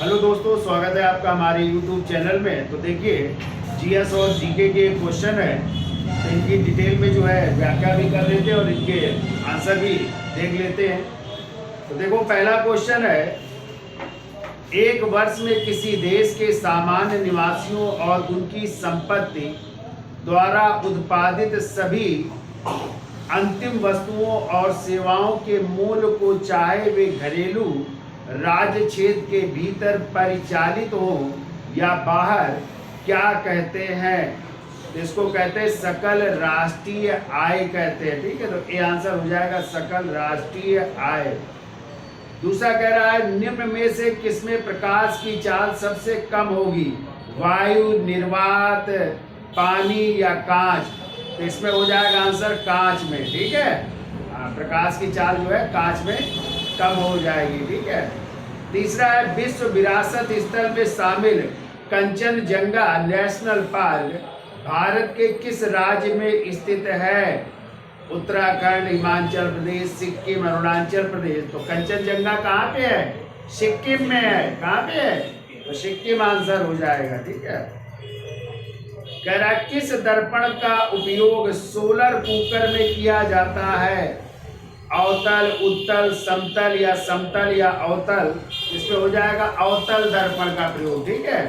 Hello दोस्तों, स्वागत है आपका हमारे YouTube चैनल में। तो देखिए, जीएस और जीके के क्वेश्चन है, तो इनकी डिटेल में जो है व्याख्या भी कर लेते हैं और इनके आंसर भी देख लेते हैं। तो देखो, पहला क्वेश्चन है, एक वर्ष में किसी देश के सामान्य निवासियों और उनकी संपत्ति द्वारा उत्पादित सभी अंतिम वस्तुओं और सेवाओं के मूल्य को, चाहे वे घरेलू राज्य क्षेत्र के भीतर परिचालित हो या बाहर, क्या कहते हैं? तो इसको कहते हैं सकल राष्ट्रीय आय कहते हैं। ठीक है, तो ये आंसर हो जाएगा सकल राष्ट्रीय आय। दूसरा कह रहा है, निम्न में से किसमें प्रकाश की चाल सबसे कम होगी? वायु, निर्वात, पानी या कांच? तो इसमें हो जाएगा आंसर कांच में। ठीक है, प्रकाश की चाल जो है कांच में कम हो जाएगी। ठीक है। तीसरा है, विश्व विरासत स्थल में शामिल कंचनजंगा नेशनल पार्क भारत के किस राज्य में स्थित है? उत्तराखंड, हिमाचल प्रदेश, सिक्किम, अरुणाचल प्रदेश। तो कंचनजंगा कहाँ पे है? सिक्किम में है। कहाँ पे है? तो सिक्किम आंसर हो जाएगा। ठीक है। कह रहा है, किस दर्पण का उपयोग सोलर कुकर में किया जाता है? अवतल, उत्तल, समतल या समतल या अवतल? इसमें हो जाएगा अवतल दर्पण का प्रयोग। ठीक है,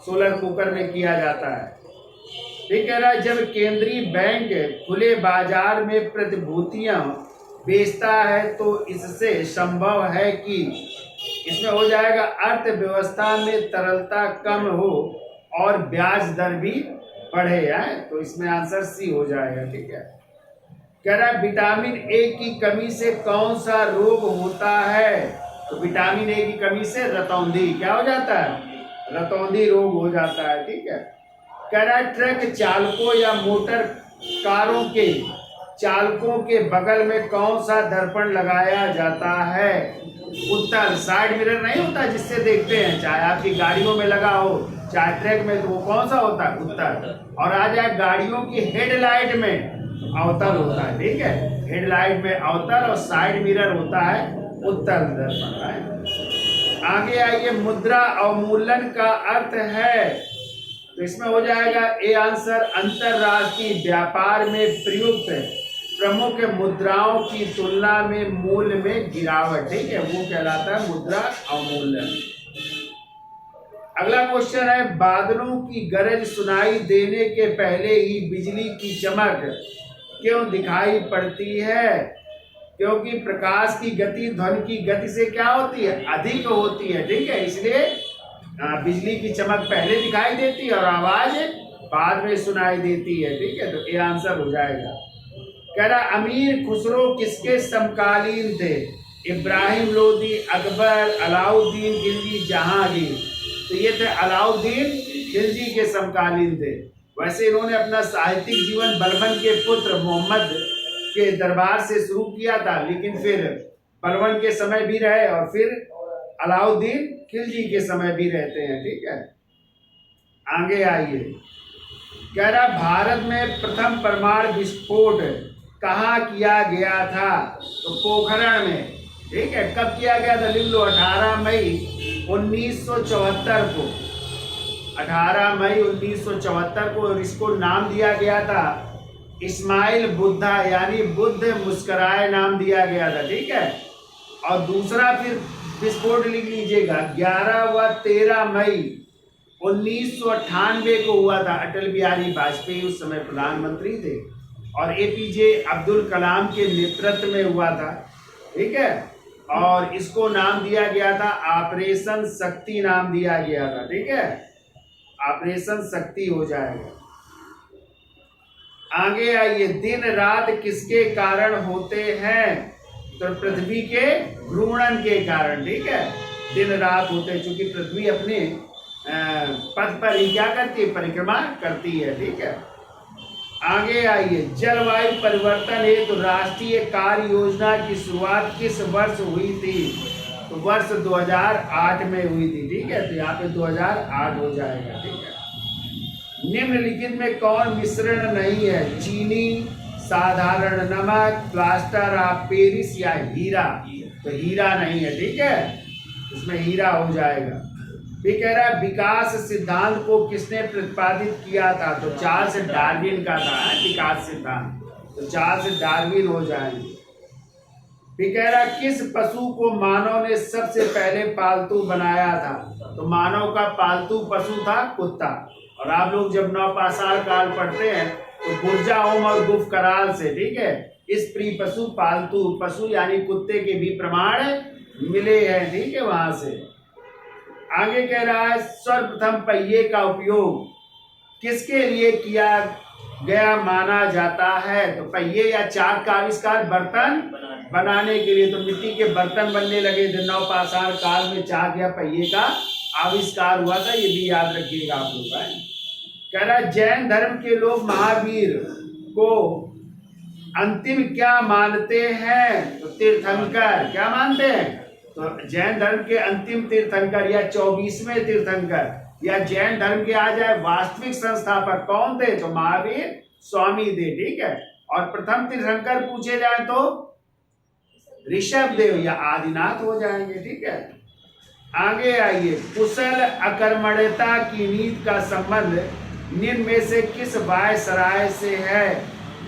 सोलर कुकर में किया जाता है। ठीक है ना। जब केंद्रीय बैंक खुले बाजार में प्रतिभूतियां बेचता है तो इससे संभव है कि, इसमें हो जाएगा अर्थव्यवस्था में तरलता कम हो और ब्याज दर भी बढ़े है। तो इसमें आंसर सी हो जाएगा। ठीक है। कह रहा है, विटामिन ए की कमी से कौन सा रोग होता है? तो विटामिन ए की कमी से रतौंधी क्या हो जाता है? रतौंधी रोग हो जाता है। ठीक है। कह रहा है, ट्रक चालकों या मोटर कारों के चालकों के बगल में कौन सा दर्पण लगाया जाता है? उत्तर, साइड मिरर नहीं होता जिससे देखते हैं, चाहे आपकी गाड़ियों में लगा हो चाहे ट्रक में, तो वो कौन सा होता है? उत्तर। और आ जाए गाड़ियों की हेडलाइट में अवतल होता है। ठीक है, हेडलाइट में अवतल और साइड मिरर होता है उत्तल दर्पण। आगे आइए, मुद्रा अवमूल्यन का अर्थ है? तो इसमें हो जाएगा ए आंसर, अंतरराष्ट्रीय व्यापार में प्रयुक्त प्रमुख मुद्राओं की तुलना में मूल्य में गिरावट। ठीक है, वो कहलाता है मुद्रा अवमूल्यन। अगला क्वेश्चन है, बादलों की गरज सुनाई देने के पहले ही बिजली की चमक क्यों दिखाई पड़ती है? क्योंकि प्रकाश की गति ध्वनि की गति से क्या होती है? अधिक होती है। ठीक है, इसलिए बिजली की चमक पहले दिखाई देती है और आवाज बाद में सुनाई देती है। ठीक है, तो ये आंसर हो जाएगा। कह रहा, अमीर खुसरो किसके समकालीन थे? इब्राहिम लोदी, अकबर, अलाउद्दीन खिलजी, जहांगीर? तो ये थे अलाउद्दीन खिलजी के समकालीन थे। वैसे इन्होंने अपना साहित्यिक जीवन बलबन के पुत्र मोहम्मद के दरबार से शुरू किया था, लेकिन फिर बलबन के समय भी रहे और फिर अलाउद्दीन खिलजी के समय भी रहते हैं। ठीक है, आगे आइए। कह रहा, भारत में प्रथम परमाणु विस्फोट कहाँ किया गया था? तो पोखरण में। ठीक है, कब किया गया था? लिख लो, 18 मई 1974 को। 18 मई 1974 को। और इसको नाम दिया गया था इस्माइल बुद्धा, यानी बुद्ध मुस्कुराए नाम दिया गया था। ठीक है, और दूसरा फिर विस्फोट लिख लीजिएगा, 11 व 13 मई 1998 को हुआ था। अटल बिहारी वाजपेयी उस समय प्रधानमंत्री थे और एपीजे अब्दुल कलाम के नेतृत्व में हुआ था। ठीक है, और इसको नाम दिया गया था ऑपरेशन शक्ति, नाम दिया गया था। ठीक है, ऑपरेशन शक्ति हो जाएगा। आगे आइए, दिन रात किसके कारण होते हैं? तो पृथ्वी के घूर्णन के कारण। ठीक है, दिन रात होते हैं क्योंकि पृथ्वी अपने पथ पर ही क्या करती है? परिक्रमा करती है। ठीक है, आगे आइए, जलवायु परिवर्तन हेतु राष्ट्रीय कार्य योजना की शुरुआत किस वर्ष हुई थी? तो वर्ष 2008 में हुई थी। ठीक है, तो यहाँ पे 2008 हो जाएगा। ठीक है, निम्नलिखित में कौन मिश्रण नहीं है? चीनी, साधारण नमक, प्लास्टर ऑफ पेरिस या हीरा? तो हीरा नहीं है। ठीक है, इसमें हीरा हो जाएगा। भी कह रहा है विकास सिद्धांत को किसने प्रतिपादित किया था, तो चार्ल्स डार्विन का था विकास सिद्धांत, तो चार्ल्स डार्विन हो जाएंगे। भी कह रहा है किस पशु को मानव ने सबसे पहले पालतू बनाया था, तो मानव का पालतू पशु था कुत्ता। और आप लोग जब नवपाषाण काल पढ़ते हैं तो गुर्जा ओम और गुफ कराल से, ठीक है, इस प्री पशु पालतू पशु यानी कुत्ते के भी प्रमाण मिले हैं, ठीक है। वहां से आगे कह रहा है सर्वप्रथम पहिए का उपयोग किसके लिए किया गया माना जाता है, तो पहिए या चाक का आविष्कार बर्तन बनाने के लिए, तो मिट्टी के बर्तन बनने लगे थे नवपाषाण काल में, चाक या पहिए का आविष्कार हुआ था, ये भी याद रखिएगा आप लोग। कह रहा है जैन धर्म के लोग महावीर को अंतिम क्या मानते हैं, तो तीर्थंकर क्या मानते हैं, तो जैन धर्म के अंतिम तीर्थंकर या 24वें तीर्थंकर या जैन धर्म के आ जाए वास्तविक संस्थापक कौन थे, तो महावीर स्वामी थे, ठीक है। और प्रथम तीर्थंकर पूछे जाए तो ऋषभ देव या आदिनाथ हो जाएंगे, ठीक है। आगे आइए, कुशल अकर्मण्यता की नीति का संबंध निम्न में से किस वायसराय से है,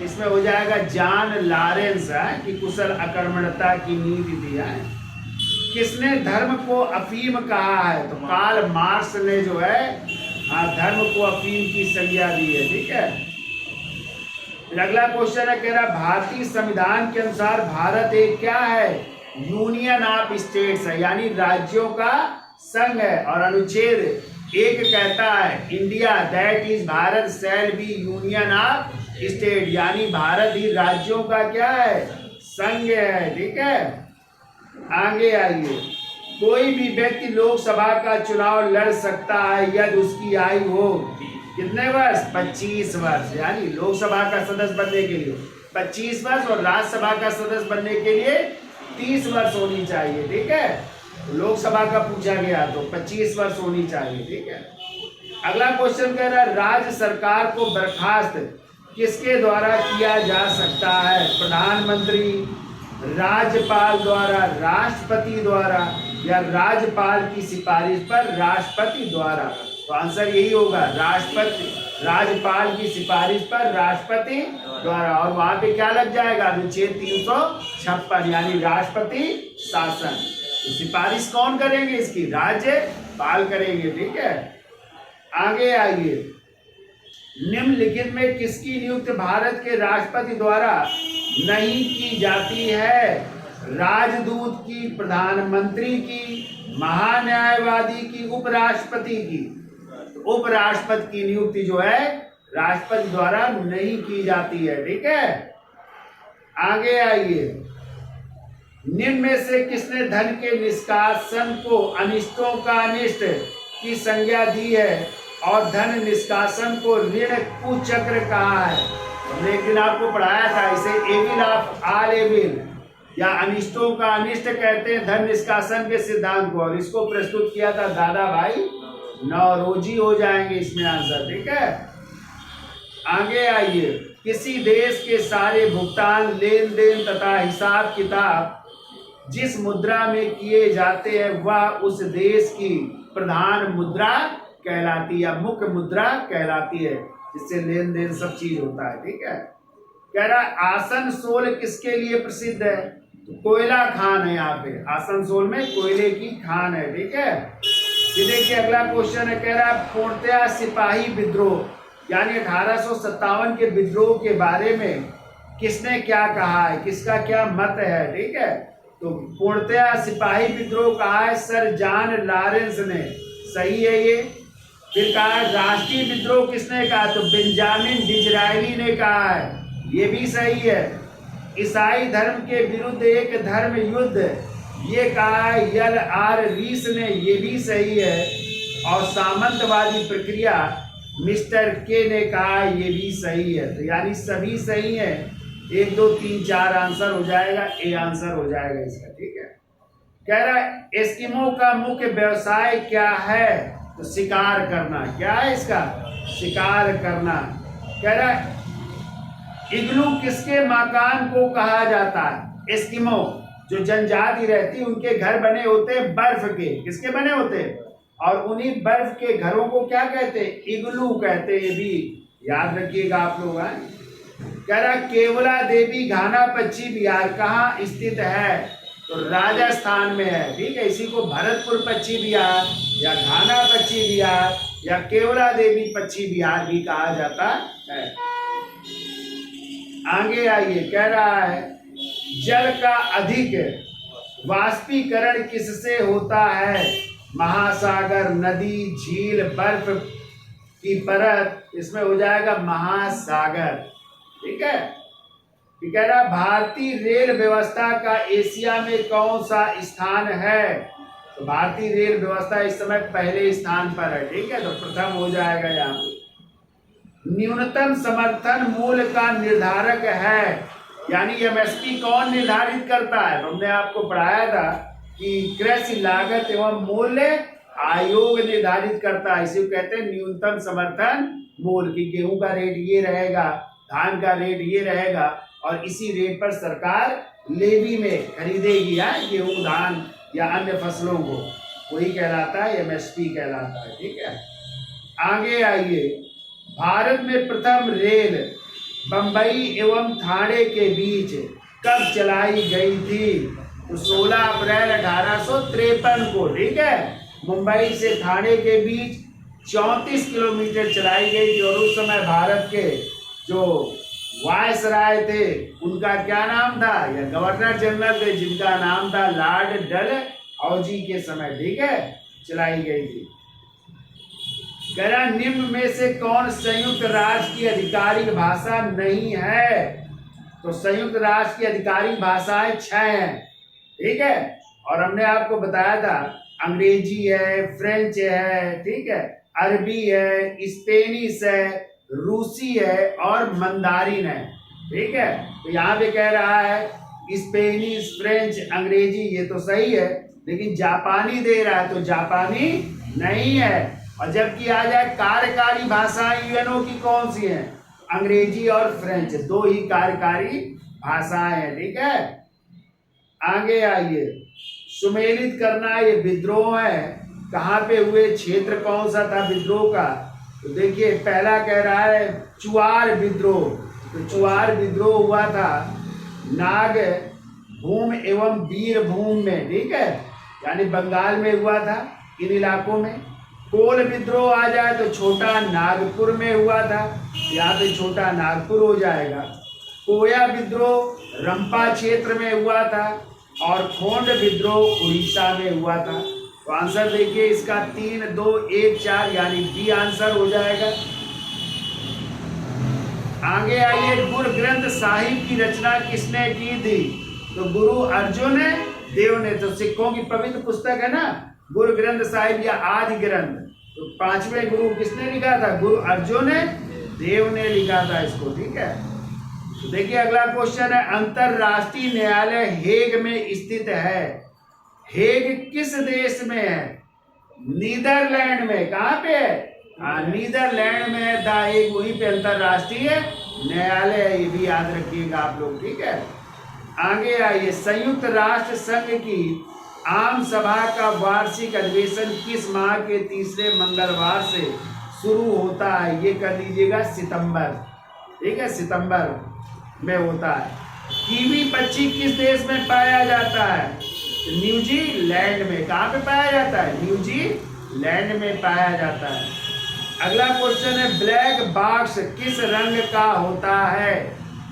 इसमें हो जाएगा जॉन लॉरेंस है कि कुशल अकर्मण्यता की नीति दिया है। किसने धर्म को अफीम कहा है, तो कार्ल मार्क्स ने जो है धर्म को अफीम की संज्ञा दी है, ठीक है। फिर अगला क्वेश्चन है, कह रहा भारतीय संविधान के अनुसार भारत एक क्या है, यूनियन ऑफ स्टेट्स है, यानी राज्यों का संघ है। और अनुच्छेद 1 कहता है India that is Bharat shall be union of state, यानी भारत ही राज्यों का क्या है, संघ है, ठीक है। आगे आइए, कोई भी व्यक्ति लोकसभा का चुनाव लड़ सकता है यदि उसकी आयु हो कितने वर्ष, 25 वर्ष, यानी लोकसभा का सदस्य बनने के लिए 25 वर्ष और राज्यसभा का सदस्य बनने के लिए 30 वर्ष होनी चाहिए, ठीक है। लोकसभा का पूछा गया तो 25 वर्ष होनी चाहिए, ठीक है। अगला क्वेश्चन कह रहा है राज्य सरकार को बर्खास्त किसके द्वारा किया जा सकता है, प्रधानमंत्री, राज्यपाल द्वारा, राष्ट्रपति द्वारा या राज्यपाल की सिफारिश पर राष्ट्रपति द्वारा, तो आंसर यही होगा राष्ट्रपति, राज्यपाल की सिफारिश पर राष्ट्रपति द्वारा। और वहां पे क्या लग जाएगा, अनुच्छेद 356 यानी राष्ट्रपति शासन, तो सिफारिश कौन करेंगे इसकी, राज्यपाल करेंगे, ठीक है। आगे आइए, निम्नलिखित में किसकी नियुक्ति भारत के राष्ट्रपति द्वारा नहीं की जाती है, राजदूत की, प्रधानमंत्री की, महान्यायवादी की, उपराष्ट्रपति की, तो उपराष्ट्रपति की नियुक्ति जो है राष्ट्रपति द्वारा नहीं की जाती है, ठीक है। आगे आइए, निम्न में से किसने धन के निष्कासन को अनिष्टों का अनिष्ट की संज्ञा दी है और धन निष्कासन को ऋण कुचक्र कहा है, हमने एक दिन आपको पढ़ाया था इसे, एविल ऑफ ऑल एविल या अनिष्टों का अनिष्ट कहते हैं धन निष्कासन के सिद्धांत को, और इसको प्रस्तुत किया था दादा भाई नौरोजी हो जाएंगे इसमें आंसर, ठीक है। आगे आइए, किसी देश के सारे भुगतान, लेन देन तथा हिसाब किताब जिस मुद्रा में किए जाते हैं वह उस देश की प्रधान मुद्रा कहलाती है या मुख्य मुद्रा कहलाती है, जिससे लेन देन सब चीज होता है, ठीक है। कह रहा है आसनसोल किसके लिए प्रसिद्ध है, तो कोयला खान है, यहाँ पे आसनसोल में कोयले की खान है, ठीक है। ये देखिए अगला क्वेश्चन है, कह रहा है पूर्णतया सिपाही विद्रोह यानी 1857 के विद्रोह के बारे में किसने क्या कहा है, किसका क्या मत है, ठीक है। तो पूर्णतया सिपाही विद्रोह कहा है सर जॉन लॉरेंस ने, सही है ये। फिर कहा है राष्ट्रीय विद्रोह किसने कहा, तो बेंजामिन डिज़रायली ने कहा है, ये भी सही है। ईसाई धर्म के विरुद्ध एक धर्म युद्ध, ये कहा है यल आर रीस ने, ये भी सही है। और सामंतवादी प्रक्रिया मिस्टर के ने कहा, ये भी सही है। तो यानी सभी सही है, 1 2 3 4 आंसर हो जाएगा, ए आंसर हो जाएगा इसका, ठीक है। कह रहा है एस्किमो का मुख्य व्यवसाय क्या है, तो शिकार करना, क्या है इसका, शिकार करना। कह रहा है इग्लू किसके मकान को कहा जाता है, एस्किमो जो जनजाति रहती उनके घर बने होते हैं बर्फ के, किसके बने होते हैं, और उन्हीं बर्फ के घरों को क्या कहते हैं? इग्लू कहते हैं। भी याद रखिएगा आप लोग। कह रहा केवला देवी घाना पश्चिम बिहार कहाँ स्थित है? तो राजस्थान में है। ठीक है, इसी को भरतपुर पश्चिम बिहार या घाना पश्चिम बिहार या केवला देवी पश्चिम बिहार भी कहा जाता है। आगे आइए, कह रहा है जल का अधिक वाष्पीकरण किससे होता है? महासागर, नदी, झील, बर्फ की परत, इसमें हो जाएगा महासागर। ठीक है। कह रहा भारतीय रेल व्यवस्था का एशिया में कौन सा स्थान है? तो भारतीय रेल व्यवस्था इस समय पहले स्थान पर है। ठीक है, तो प्रथम हो जाएगा यहाँ पे। न्यूनतम समर्थन मूल्य का निर्धारक है, यानी एमएसपी कौन निर्धारित करता है? तो हमने आपको पढ़ाया था कि कृषि लागत एवं मूल्य आयोग निर्धारित करता है। इसे कहते हैं न्यूनतम समर्थन मूल्य। की गेहूं का रेट ये रहेगा, धान का रेट ये रहेगा, और इसी रेट पर सरकार लेवी में खरीदेगी गेहूं, धान या अन्य फसलों को। वही कहलाता है एमएसपी कहलाता है। ठीक है, आगे आइए। भारत में प्रथम रेल बंबई एवं ठाणे के बीच कब चलाई गई थी? तो 16 अप्रैल 1853 को। ठीक है, मुंबई से ठाणे के बीच 34 किलोमीटर चलाई गई थी। और उस समय भारत के जो वायसराय थे उनका क्या नाम था? या गवर्नर जनरल थे जिनका नाम था लॉर्ड डलहौजी के समय। ठीक है, चलाई गई थी। कह रहा निम्न में से कौन संयुक्त राष्ट्र की आधिकारिक भाषा नहीं है? तो संयुक्त राष्ट्र की आधिकारिक भाषाएं 6 हैं। ठीक है, और हमने आपको बताया था अंग्रेजी है, फ्रेंच है, ठीक है, अरबी है, स्पेनिश है, रूसी है और मंदारिन है। ठीक है, तो यहाँ पे कह रहा है स्पेनिश, फ्रेंच, अंग्रेजी, ये तो सही है, लेकिन जापानी दे रहा है तो जापानी नहीं है। और जबकि आ जाए कार्यकारी भाषाएं यूएनओ की कौन सी हैं? अंग्रेजी और फ्रेंच, 2 ही कार्यकारी भाषाएं हैं। ठीक है, आगे आइए। सुमेलित करना ये विद्रोह है, कहाँ पे हुए, क्षेत्र कौन सा था विद्रोह का? तो देखिए पहला कह रहा है चुआर विद्रोह। तो चुआर विद्रोह हुआ था नागभूम एवं वीरभूम में। ठीक है, यानी बंगाल में हुआ था इन इलाकों में। कोल विद्रोह आ जाए तो छोटा नागपुर में हुआ था, यहाँ पे छोटा नागपुर हो जाएगा। कोया विद्रोह रंपा क्षेत्र में हुआ था और खोंड विद्रोह उड़ीसा में हुआ था। तो आंसर देखिए इसका 3, 2, 1, 4 यानी बी आंसर हो जाएगा। आगे आइए, गुरु ग्रंथ साहिब की रचना किसने की थी? तो गुरु अर्जुन देव ने। तो सिखों की पवित्र पुस्तक है ना गुरु ग्रंथ साहिब या आदि ग्रंथ। तो 5वें गुरु किसने लिखा था? गुरु अर्जुन देव ने लिखा था इसको। ठीक है, तो देखिए अगला क्वेश्चन है, अंतरराष्ट्रीय न्यायालय हेग में स्थित है। हेग किस देश में है? नीदरलैंड में। कहाँ पे है? नीदरलैंड में है द हेग, वहीं पे अंतरराष्ट्रीय न्यायालय है। ये भी याद रखिएगा आप लोग। ठीक है, आगे आइए। संयुक्त राष्ट्र संघ की आम सभा का वार्षिक अधिवेशन किस माह के तीसरे मंगलवार से शुरू होता है? ये कर लीजिएगा सितंबर। ठीक है, सितंबर में होता है। कीवी पक्षी किस देश में पाया जाता है? न्यूजीलैंड में। कहाँ पे पाया जाता है? न्यूजीलैंड में पाया जाता है। अगला क्वेश्चन है, ब्लैक बॉक्स किस रंग का होता है?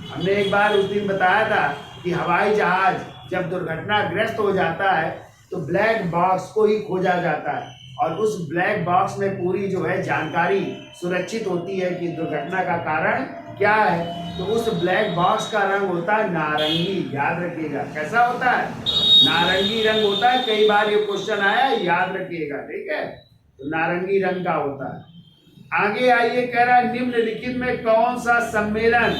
हमने एक बार उस दिन बताया था कि हवाई जहाज जब दुर्घटनाग्रस्त हो जाता है तो ब्लैक बॉक्स को ही खोजा जाता है, और उस ब्लैक बॉक्स में पूरी जो है जानकारी सुरक्षित होती है कि दुर्घटना का कारण क्या है। तो उस ब्लैक बॉक्स का रंग होता है नारंगी। याद रखिएगा कैसा होता है? नारंगी रंग होता है। कई बार ये क्वेश्चन आया, याद रखिएगा। ठीक है, तो नारंगी रंग का होता है। आगे आइए, कह रहा है निम्नलिखित में कौन सा सम्मेलन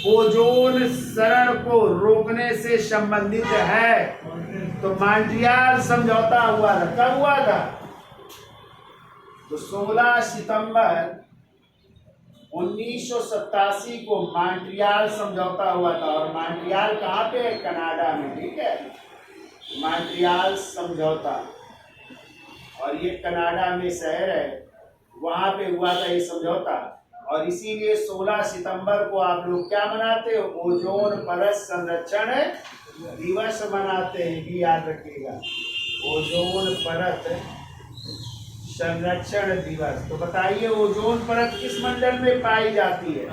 ओजोन क्षरण को रोकने से संबंधित है? तो मॉन्ट्रियल समझौता हुआ था। कब हुआ था? तो 16 सितंबर 1987 को मॉन्ट्रियल समझौता हुआ था। और मॉन्ट्रियल कहाँ पे है? कनाडा में। ठीक है, मॉन्ट्रियल समझौता। और ये कनाडा में शहर है, वहां पे हुआ था ये समझौता। और इसीलिए 16 सितंबर को आप लोग क्या मनाते हो, ओजोन परत संरक्षण दिवस मनाते हैं। ये याद रखिएगा, ओजोन परत संरक्षण दिवस। तो बताइए ओजोन परत किस मंडल में पाई जाती है?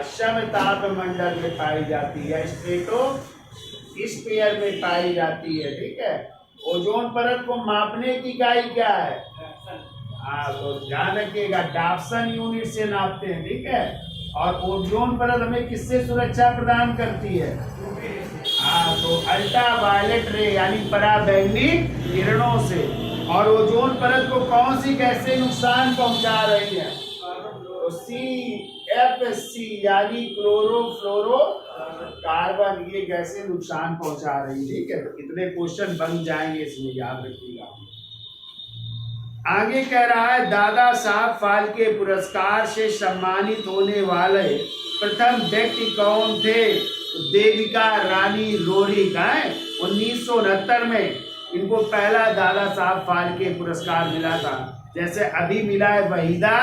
समताप मंडल में पाई जाती है, स्ट्रेटोस्फीयर में पाई जाती है। ठीक है, ओजोन परत को मापने की इकाई क्या है? तो ध्यान रखिएगा, डाप्सन यूनिट से नापते हैं। ठीक है, और ओजोन परत हमें किससे सुरक्षा प्रदान करती है? तो अल्ट्रा वायलेट रे यानी पराबैंगनी किरणों से। और ओजोन परत को कौन सी गैसें नुकसान पहुंचा रही है? तो CFC यानी क्लोरोफ्लोरो कार्बन, ये गैसें नुकसान पहुंचा रही है। ठीक है, तो कितने क्वेश्चन बन जाएंगे इसमें, याद रखिएगा। आगे कह रहा है, दादा साहब फाल्के पुरस्कार से सम्मानित होने वाले प्रथम व्यक्ति कौन थे? तो देविका रानी रोरी का है। 1969 में इनको पहला दादा साहब फाल्के पुरस्कार मिला था। जैसे अभी मिला है वहीदा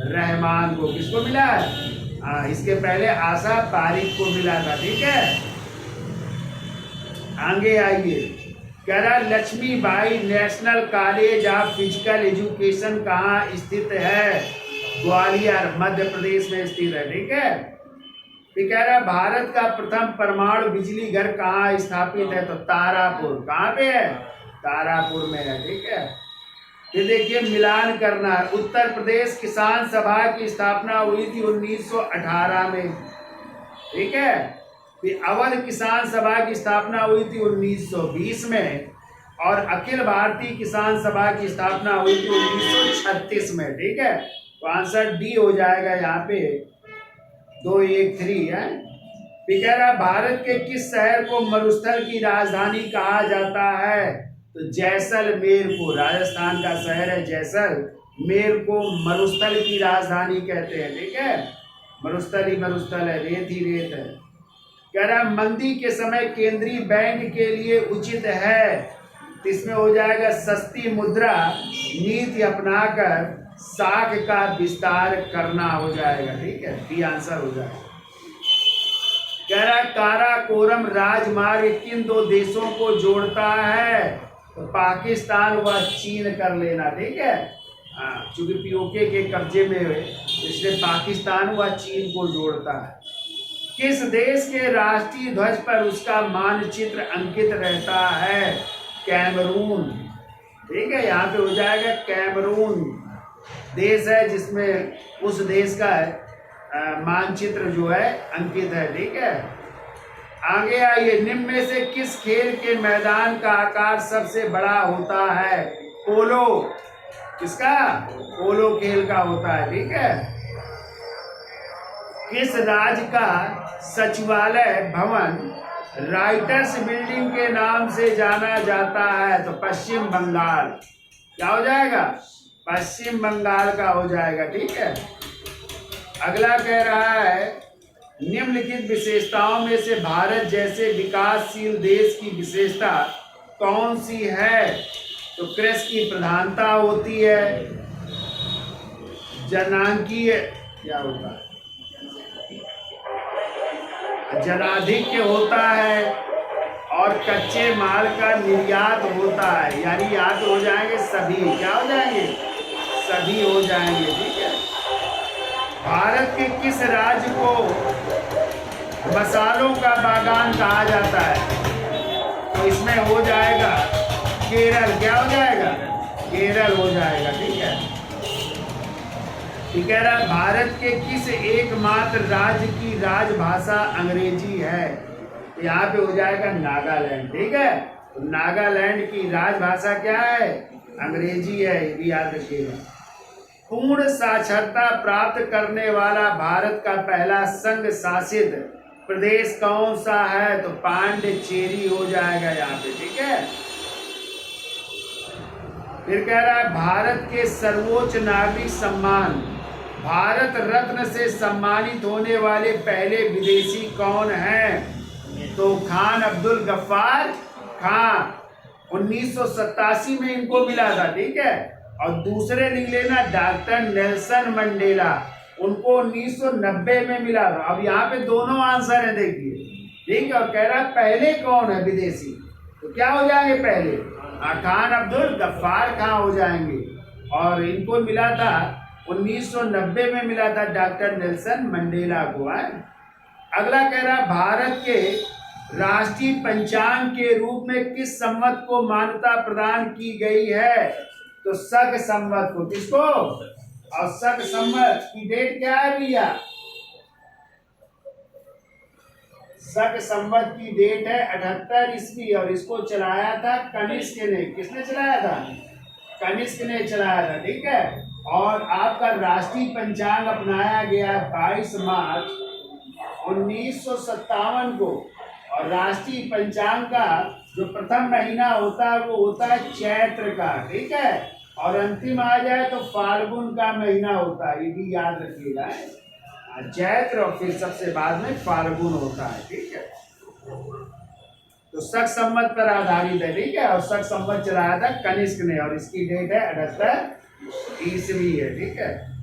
रहमान को, किसको मिला है? इसके पहले आशा पारिक को मिला था। ठीक है, आगे आइए, कह रहा Lakshmibai national college of physical education कहाँ स्थित है? ग्वालियर मध्य प्रदेश में स्थित है। ठीक है, फिर कह रहा भारत का प्रथम परमाणु बिजली घर कहाँ स्थापित है? तो तारापुर। कहाँ पे है? तारापुर में है। ठीक है, फिर देखिए मिलान करना है। उत्तर प्रदेश किसान सभा की स्थापना हुई थी 1918 में। ठीक है, फिर अवध किसान सभा की स्थापना हुई थी 1920 में, और अखिल भारतीय किसान सभा की स्थापना हुई थी 1936 में। ठीक है, तो आंसर डी हो जाएगा यहाँ पे, 213 है। फिर कह रहा भारत के किस शहर को मरुस्थल की राजधानी कहा जाता है? तो जैसलमेर को, राजस्थान का शहर है जैसलमेर को मरुस्थल की राजधानी कहते हैं। ठीक है, मरुस्थल ही मरुस्थल है, रेत ही रेत है। कह रहा मंदी के समय केंद्रीय बैंक के लिए उचित है, तो इसमें हो जाएगा सस्ती मुद्रा नीति अपनाकर साख का विस्तार करना हो जाएगा। ठीक है, बी आंसर हो जाएगा। कह रहा काराकोरम राजमार्ग किन दो देशों को जोड़ता है? तो पाकिस्तान व चीन कर लेना। ठीक है, चूंकि पीओके के कब्जे में है इसलिए पाकिस्तान व चीन को जोड़ता है। किस देश के राष्ट्रीय ध्वज पर उसका मानचित्र अंकित रहता है? कैमरून। ठीक है, यहाँ पे हो जाएगा कैमरून देश है जिसमें उस देश का मानचित्र जो है अंकित है। ठीक है, आगे आइए, निम्न में से किस खेल के मैदान का आकार सबसे बड़ा होता है? पोलो। किसका? पोलो खेल का होता है। ठीक है, किस राज्य का सचिवालय भवन राइटर्स बिल्डिंग के नाम से जाना जाता है? तो पश्चिम बंगाल। क्या हो जाएगा? पश्चिम बंगाल का हो जाएगा। ठीक है, अगला कह रहा है निम्नलिखित विशेषताओं में से भारत जैसे विकासशील देश की विशेषता कौन सी है? तो कृषि की प्रधानता होती है, जनांकीय क्या होता है, जनाधिक्य होता है, और कच्चे माल का निर्यात होता है। यानी यहाँ पे हो जाएंगे सभी, क्या हो जाएंगे? सभी हो जाएंगे। ठीक है, भारत के किस राज्य को मसालों का बागान कहा जाता है? तो इसमें हो जाएगा केरल। क्या हो जाएगा? केरल हो जाएगा। ठीक है, कह रहा है भारत के किस एकमात्र राज्य की राजभाषा अंग्रेजी है? यहाँ पे हो जाएगा नागालैंड। ठीक है, तो नागालैंड की राजभाषा क्या है? अंग्रेजी है, ये भी याद रखिएगा। पूर्ण साक्षरता प्राप्त करने वाला भारत का पहला संघ शासित प्रदेश कौन सा है? तो पांडिचेरी हो जाएगा यहाँ पे। ठीक है, फिर कह रहा है भारत के सर्वोच्च नागरिक सम्मान भारत रत्न से सम्मानित होने वाले पहले विदेशी कौन हैं? तो खान अब्दुल गफ्फार खान। 1987 में इनको मिला था, ठीक है। और दूसरे लिख लेना डॉक्टर नेल्सन मंडेला, उनको 1990 में मिला था। अब यहाँ पे दोनों आंसर है, देखिए, ठीक है। और कह रहा पहले कौन है विदेशी, तो क्या हो जाएंगे पहले, खान अब्दुल गफ्फार खां हो जाएंगे। और इनको मिला था 1990 में मिला था डॉक्टर नेल्सन मंडेला को है। अगला कह रहा भारत के राष्ट्रीय पंचांग के रूप में किस संवत को मान्यता प्रदान की गई है, तो शक संवत को। किसको, और शक संवत की डेट क्या है भैया, शक संवत की डेट है 78 ईस्वी। और इसको चलाया था कनिष्क ने। किसने चलाया था, कनिष्क ने चलाया था, ठीक है। और आपका राष्ट्रीय पंचांग अपनाया गया 22 मार्च 1957 को। और राष्ट्रीय पंचांग का जो प्रथम महीना होता है वो होता है चैत्र का, ठीक है। और अंतिम आ जाए तो फाल्गुन का महीना होता है, ये भी याद रखिएगा, चैत्र और फिर सबसे बाद में फाल्गुन होता है, ठीक है। तो शक संवत पर आधारित है, ठीक है। और शक संवत चलाया था कनिष्क ने, और इसकी डेट है 78 ईस्वी है, ठीक है।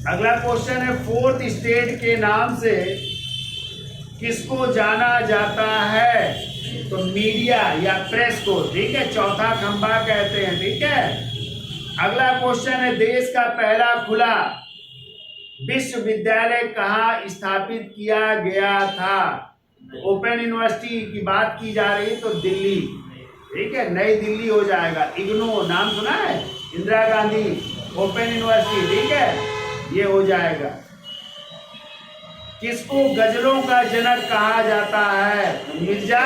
अगला क्वेश्चन है, फोर्थ स्टेट के नाम से किसको जाना जाता है, तो मीडिया या प्रेस को, ठीक है। चौथा खंबा कहते हैं, ठीक है। अगला क्वेश्चन है, देश का पहला खुला विश्वविद्यालय कहाँ स्थापित किया गया था। ओपन यूनिवर्सिटी की बात की जा रही तो दिल्ली, ठीक है, नई दिल्ली हो जाएगा। इग्नू नाम सुना है, इंदिरा गांधी ओपन यूनिवर्सिटी, ठीक है, ये हो जाएगा। किसको गजलों का जनक कहा जाता है, मिर्जा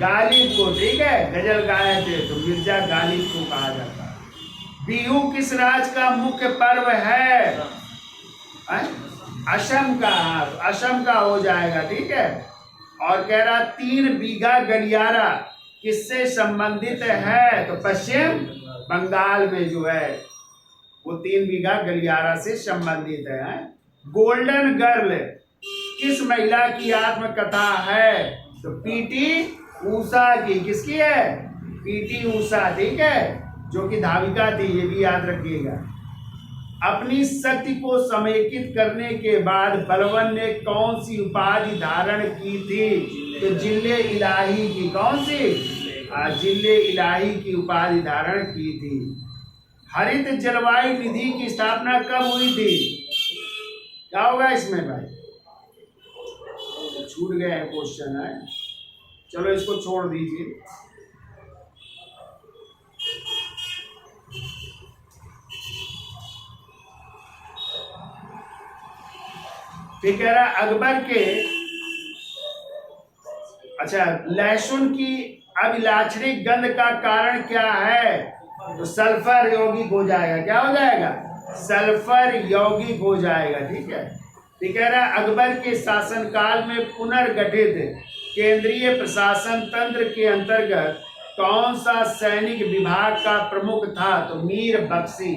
गालिब को, ठीक है, गजल गाए थे तो मिर्जा गालिब को कहा जाता है। बिहू किस राज्य का मुख्य पर्व है, असम का, असम का हो जाएगा, ठीक है। और कह रहा 3 बीघा गलियारा किससे संबंधित है, तो पश्चिम बंगाल में जो है वो 3 बीघा गलियारा से संबंधित है। गोल्डन गर्ल किस महिला की आत्मकथा है, तो पीटी ऊषा की। किसकी है, पीटी ऊषा, ठीक है, जो कि धाविका थी, ये भी याद रखिएगा। अपनी शक्ति को समेकित करने के बाद बलवन ने कौन सी उपाधि धारण की थी, तो जिले इलाही की। कौन सी, जिले इलाही की उपाधि धारण की थी। हरित जलवायु निधि की स्थापना कब हुई थी, क्या होगा इसमें भाई, छूट गया है क्वेश्चन है, चलो इसको छोड़ दीजिए। फिर कह रहा अकबर के, अच्छा, लहसुन की अभिलाक्षणिक गंध का कारण क्या है, तो सल्फर यौगिक हो जाएगा। क्या हो जाएगा, सल्फर यौगिक हो जाएगा, ठीक है। तो कह रहा है अकबर के शासनकाल में पुनर्गठित केंद्रीय प्रशासन तंत्र के अंतर्गत कौन सा सैनिक विभाग का प्रमुख था, तो मीर बख्शी,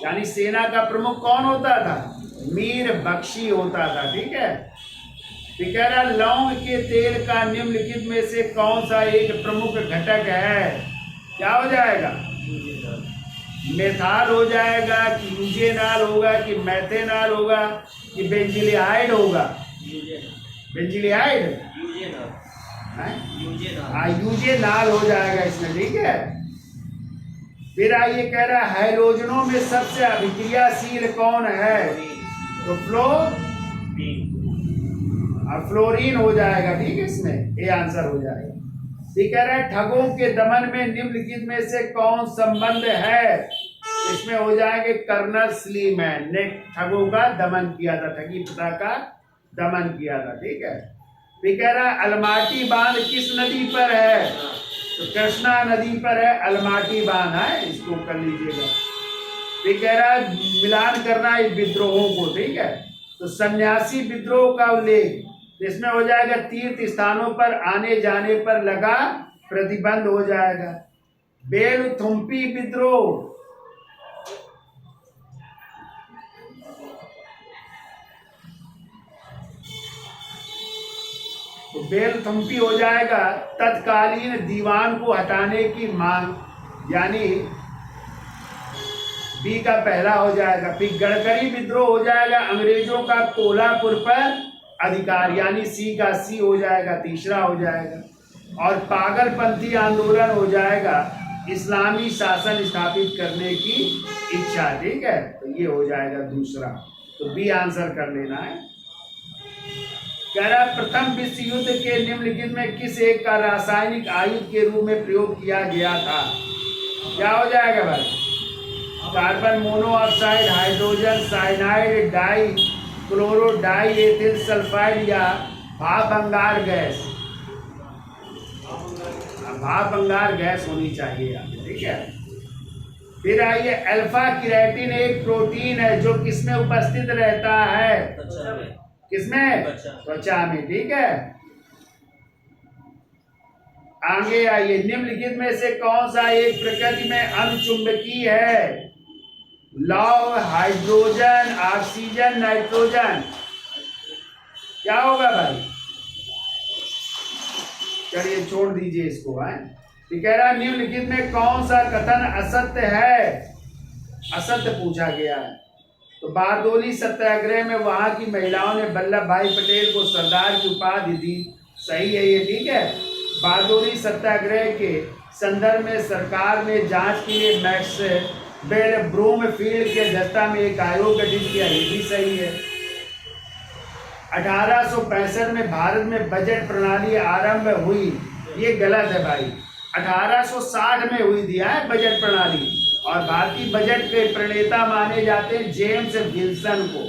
यानी सेना का प्रमुख कौन होता था, मीर बख्शी होता था, ठीक है। तो कह रहा लौंग के तेल का निम्नलिखित में से कौन सा एक प्रमुख घटक है, क्या हो जाएगा, मेथाल हो जाएगा कि यूजेनाल होगा कि मैथेनाल होगा कि बेंजिलिहाइड होगा, बेंजिलिहाइड, यूजेनाल हो जाएगा इसमें, ठीक है। फिर आइए कह रहा है हैलोजनों में सबसे अभिक्रियाशील कौन है, तो फ्लोरीन हो जाएगा, ठीक है, इसमें ए आंसर हो जाएगा। ये कह रहा है ठगों के दमन में निम्नलिखित में से कौन संबंध है, इसमें हो जाएंगे कर्नल स्लीमैन ने ठगों का दमन किया था, ठगी प्रथा का दमन किया था, ठीक है। ये कह रहा है अलमाटी बांध किस नदी पर है, तो कृष्णा नदी पर है अलमाटी बांध है, इसको कर लीजिएगा। ये कह रहा है मिलान करना है विद्रोहों को, ठीक है, तो सन्यासी विद्रोह का उल्लेख, इसमें हो जाएगा तीर्थ स्थानों पर आने जाने पर लगा प्रतिबंध हो जाएगा। बेलथुम्पी विद्रोह तो बेलथम्पी हो जाएगा तत्कालीन दीवान को हटाने की मांग, यानी बी का पहला हो जाएगा। फिर गडकरी विद्रोह हो जाएगा अंग्रेजों का कोल्हापुर पर अधिकार, यानी सी का सी हो जाएगा, तीसरा हो जाएगा। और पागलपंथी आंदोलन हो जाएगा इस्लामी शासन स्थापित करने की इच्छा, ठीक है, तो ये हो जाएगा दूसरा। तो बी आंसर कर लेना है। कह रहा प्रथम विश्व युद्ध के निम्नलिखित में किस एक का रासायनिक आयुध के रूप में प्रयोग किया गया था? क्या हो जाएगा भाई? Carbon monoxide, hydrogen cyanide, die chloro die ethyl sulphide या भाप अंगार गैस? भाप अंगार गैस होनी चाहिए यहाँ पे, ठीक है। फिर आइए, अल्फा केराटिन एक प्रोटीन है जो किसमें उपस्थित रहता है? किसमें? त्वचा में, ठीक है। आगे आइए, निम्नलिखित में से कौन सा एक प्रकृति में अनुचुंबकीय है? लौह, हाइड्रोजन, ऑक्सीजन, नाइट्रोजन? क्या होगा भाई? चलिए छोड़ दीजिए इसको है। कह रहा निम्नलिखित में कौन सा कथन असत्य है? असत्य पूछा गया है। तो बारदोली सत्याग्रह में वहां की महिलाओं ने वल्लभ भाई पटेल को सरदार की उपाधि दी, सही है ये, ठीक है। बारदोली सत्याग्रह के संदर्भ में सरकार ने जांच के लिए मैक्स बेल ब्रूमफील्ड के अध्यक्षता में एक आयोग गठित किया, ये भी सही है। 1865 में भारत में बजट प्रणाली आरंभ हुई, ये गलत है भाई। 1860 में हुई दिया है बजट प्रणाली, और भारतीय बजट के प्रणेता माने जाते हैं जेम्स विल्सन को,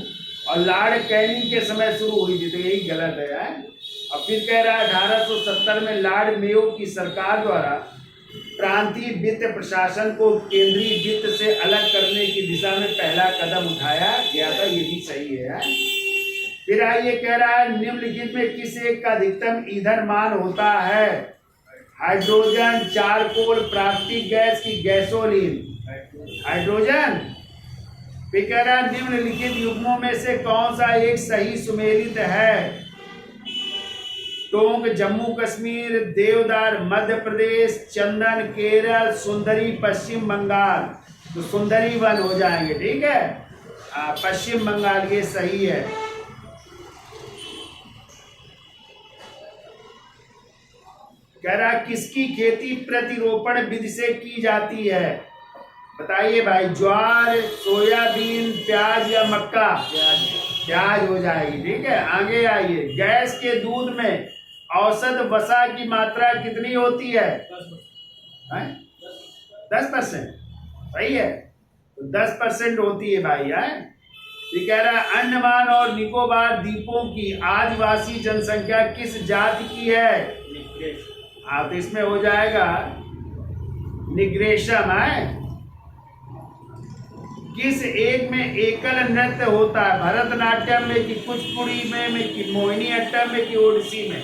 और लॉर्ड कैनिंग के समय शुरू हुई थी, तो यही गलत है। और फिर कह रहा है 1870 में लॉर्ड मेयो की सरकार द्वारा प्रांतीय वित्त प्रशासन को केंद्रीय वित्त से अलग करने की दिशा में पहला कदम उठाया गया था, ये भी सही है। फिर आइए, कह रहा है निम्नलिखित में किस एक का अधिकतम ईंधन मान होता है? हाइड्रोजन, चारकोल, प्राकृतिक गैस की गैसोलीन? हाइड्रोजन। फिर कह रहा है निम्नलिखित युग्मों में से कौन सा एक सही सुमेलित है? टोंक जम्मू कश्मीर, देवदार मध्य प्रदेश, चंदन केरल, सुंदरी पश्चिम बंगाल? तो सुंदरी वन हो जाएंगे, ठीक है। पश्चिम बंगाल ये सही है। कह रहा किसकी खेती प्रतिरोपण विधि से की जाती है? बताइए भाई, ज्वार, सोयाबीन, प्याज या मक्का? प्याज हो जाएगी, ठीक है। आगे आइए, गैस के दूध में औसत वसा की मात्रा कितनी होती है? 10%, सही है, तो 10% होती है भाई है। ये कह रहा है अंडमान और निकोबार द्वीपों की आदिवासी जनसंख्या किस जाति की है? तो इसमें हो जाएगा निग्रेशम है। किस एक में एकल नृत्य होता है? भरतनाट्यम में कि कुचिपुड़ी में कि मोहिनीअट्टम में कि ओडिसी में?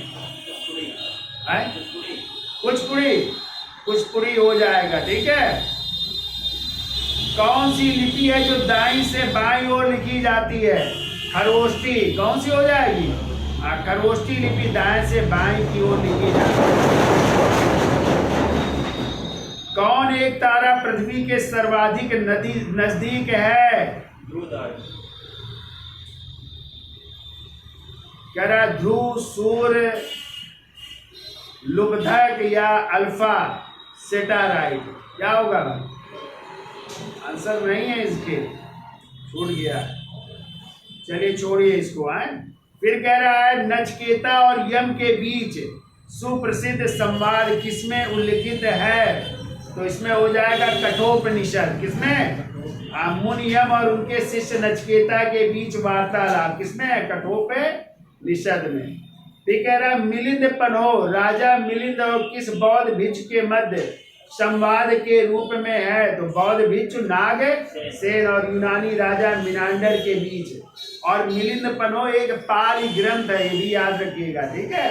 कुचिपुड़ी हो जाएगा, ठीक है। कौन सी लिपि है जो दाईं से बाईं ओर लिखी जाती है? खरोष्टी। कौन सी हो जाएगी? खरोष्टी लिपि दाएं से बाईं की ओर लिखी जाती है। कौन एक तारा पृथ्वी के सर्वाधिक नजदीक है? कह रहा ध्रुव, सूर्य, लुब्धक या अल्फा सेटाराइट? क्या होगा? आंसर नहीं है इसके, छूट गया। चलिए छोड़िए इसको है। फिर कह रहा है नचिकेता और यम के बीच सुप्रसिद्ध संवाद किसमें उल्लिखित है? तो इसमें हो जाएगा कठोपनिषद। किसमें? मुनि यम और उनके शिष्य नचिकेता के बीच वार्तालाप किसमें है? कठोपनिषद में। फिर कह रहा मिलिंद पन्हो राजा मिलिंद और किस बौद्ध भिक्षु के मध्य संवाद के रूप में है? तो बौद्ध भिक्षु नाग सेन और यूनानी राजा मिनांडर के बीच। और मिलिंद पन्हो एक पाली ग्रंथ है, ये भी याद रखिएगा, ठीक है।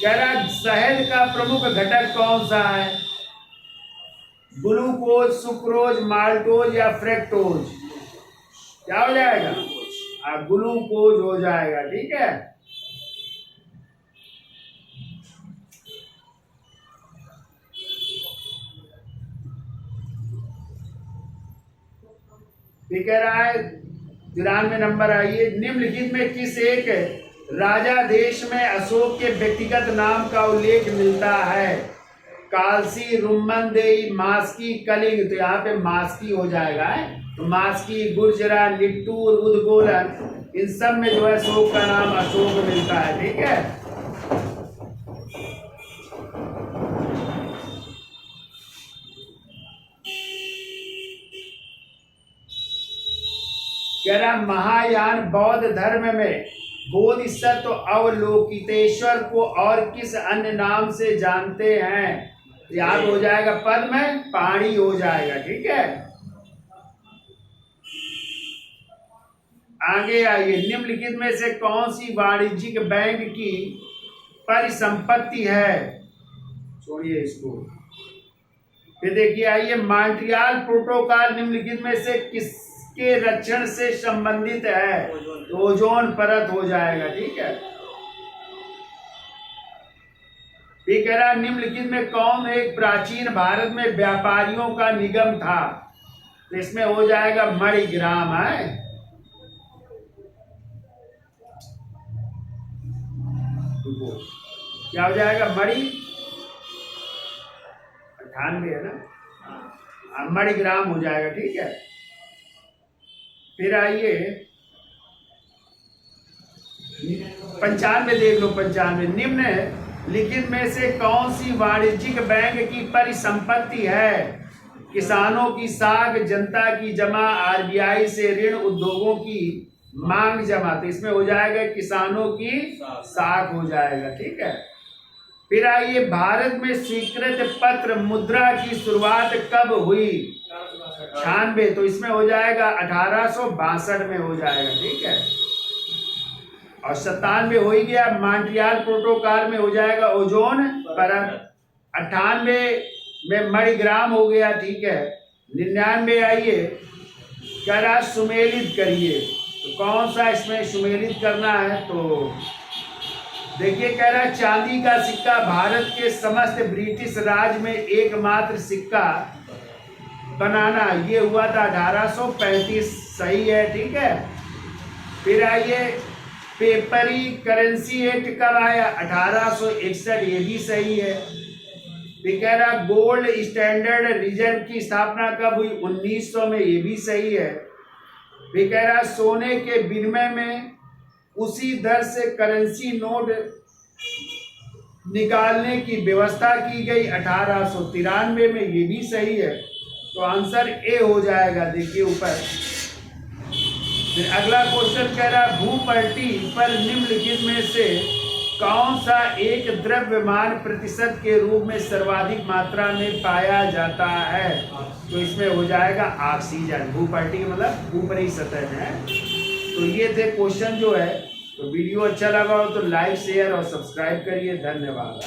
कह रहा शहद का प्रमुख घटक कौन सा है? ग्लूकोज, सुक्रोज, माल्टोज या फ्रेक्टोज? क्या हो जाएगा? ग्लूकोज हो जाएगा, ठीक है। ये कह रहा है 93 नंबर। आइए, निम्नलिखित में किस एक राजा देश में अशोक के व्यक्तिगत नाम का उल्लेख मिलता है? कालसी, रुम्मनदेई, मास्की, कलिंग। तो यहाँ पे मास्की हो जाएगा है। तो मास्की, गुर्जरा, निट्टूर, उद्गोलन, इन सब में जो है अशोक का नाम अशोक मिलता है। ठीक है, कह रहा महायान बौद्ध धर्म में बोधिसत्व अवलोकितेश्वर को और किस अन्य नाम से जानते हैं? याद हो जाएगा, पद्म पाणी हो जाएगा। ठीक है, आगे आइए, निम्नलिखित में से कौन सी वाणिज्यिक बैंक की परिसंपत्ति है? छोड़िए इसको। फिर देखिए, आइए, मॉन्ट्रियल प्रोटोकॉल निम्नलिखित में से किसके रक्षण से संबंधित है? तो ओजोन परत हो जाएगा। ठीक है, ये कह रहा निम्नलिखित में कौन एक प्राचीन भारत में व्यापारियों का निगम था? तो इसमें हो जाएगा मणिग्राम है। क्या हो जाएगा? मणि 98 है ना, मणिग्राम हो जाएगा। ठीक है, फिर आइए 95 देख लो। 95, निम्न लिखित में से कौन सी वाणिज्यिक बैंक की परिसंपत्ति है? किसानों की साख, जनता की जमा, आरबीआई से ऋण, उद्योगों की मांग जमा। तो इसमें हो जाएगा किसानों की साख हो जाएगा। ठीक है, फिर आइए, भारत में स्वीकृत पत्र मुद्रा की शुरुआत कब हुई? 96। तो इसमें हो जाएगा 1862 में हो जाएगा। ठीक है, और 97 हो ही गया। मॉन्ट्रियल प्रोटोकॉल में हो जाएगा ओजोन परत। 98 में मणिग्राम हो गया। ठीक है, 99 आइए, कह रहा सुमेलित करिए। तो कौन सा इसमें सुमेलित करना है? तो देखिए, कह रहा चांदी का सिक्का भारत के समस्त ब्रिटिश राज में एकमात्र सिक्का बनाना, ये हुआ था 1835। सही है। ठीक है, फिर आइए, पेपरी करेंसी एक्ट कब आया? 1861। ये भी सही है। फिर कह रहा गोल्ड स्टैंडर्ड रिजर्व की स्थापना कब हुई? 1900 में। ये भी सही है। फिर कह रहा सोने के विनिमय में उसी दर से करेंसी नोट निकालने की व्यवस्था की गई 1893 में। ये भी सही है। तो आंसर ए हो जाएगा। देखिए ऊपर। फिर अगला क्वेश्चन कह रहा भूपटल पर निम्नलिखित में से कौन सा एक द्रव्यमान प्रतिशत के रूप में सर्वाधिक मात्रा में पाया जाता है? तो इसमें हो जाएगा ऑक्सीजन। भूपटल मतलब ऊपरी सतह में। तो ये थे क्वेश्चन जो है। तो वीडियो अच्छा लगा हो तो लाइक, शेयर और सब्सक्राइब करिए। धन्यवाद।